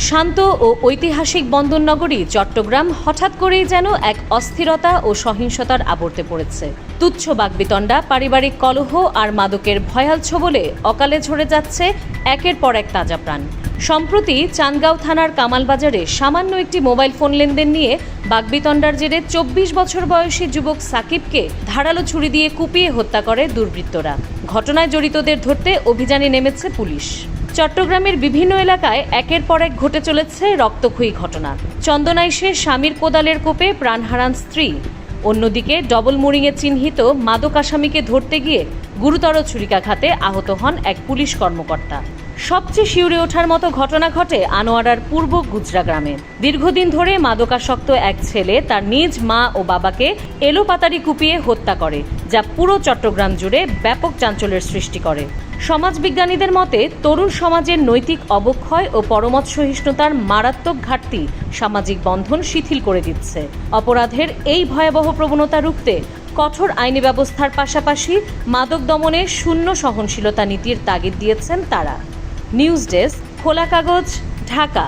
শান্ত ও ঐতিহাসিক বন্দরনগরী চট্টগ্রাম হঠাৎ করেই যেন এক অস্থিরতা ও সহিংসতার আবর্তে পড়েছে। তুচ্ছ বাকবিতণ্ডা, পারিবারিক কলহ আর মাদকের ভয়াল ছোবলে অকালে ঝরে যাচ্ছে একের পর এক তাজা প্রাণ। সম্প্রতি চান্দগাঁও থানার কামালবাজারে সামান্য একটি মোবাইল ফোন লেনদেন নিয়ে বাকবিতণ্ডার জেরে ২৪ বছর বয়সী যুবক সাকিবকে ধারালো ছুরি দিয়ে কুপিয়ে হত্যা করে দুর্বৃত্তরা। ঘটনায় জড়িতদের ধরতে অভিযানে নেমেছে পুলিশ। চট্টগ্রামের বিভিন্ন এলাকায় একের পর এক ঘটে চলেছে রক্তক্ষয়ী ঘটনা। চন্দনাইশে স্বামীর কোদালের কোপে প্রাণ হারান স্ত্রী। অন্যদিকে ডবল মোরিংয়ে চিহ্নিত মাদক আসামিকে ধরতে গিয়ে গুরুতর ছুরিকাঘাতে আহত হন এক পুলিশ কর্মকর্তা। সবচেয়ে শিউরে ওঠার মতো ঘটনা ঘটে আনোয়ারার পূর্ব গুজরা গ্রামে। দীর্ঘদিন ধরে মাদকাসক্ত এক ছেলে তার নিজ মা ও বাবাকে এলোপাতাড়ি কুপিয়ে হত্যা করে, যা পুরো চট্টগ্রাম জুড়ে ব্যাপক চাঞ্চল্যের সৃষ্টি করে। সমাজবিজ্ঞানীদের মতে তরুণ সমাজের নৈতিক অবক্ষয় ও পরমত সহিষ্ণুতার মারাত্মক ঘাটতি সামাজিক বন্ধন শিথিল করে দিচ্ছে। অপরাধের এই ভয়াবহ প্রবণতা রুখতে কঠোর আইনি ব্যবস্থার পাশাপাশি মাদক দমনে শূন্য সহনশীলতা নীতির তাগিদ দিয়েছেন তারা। নিউজ ডেস্ক, খোলা কাগজ, ঢাকা।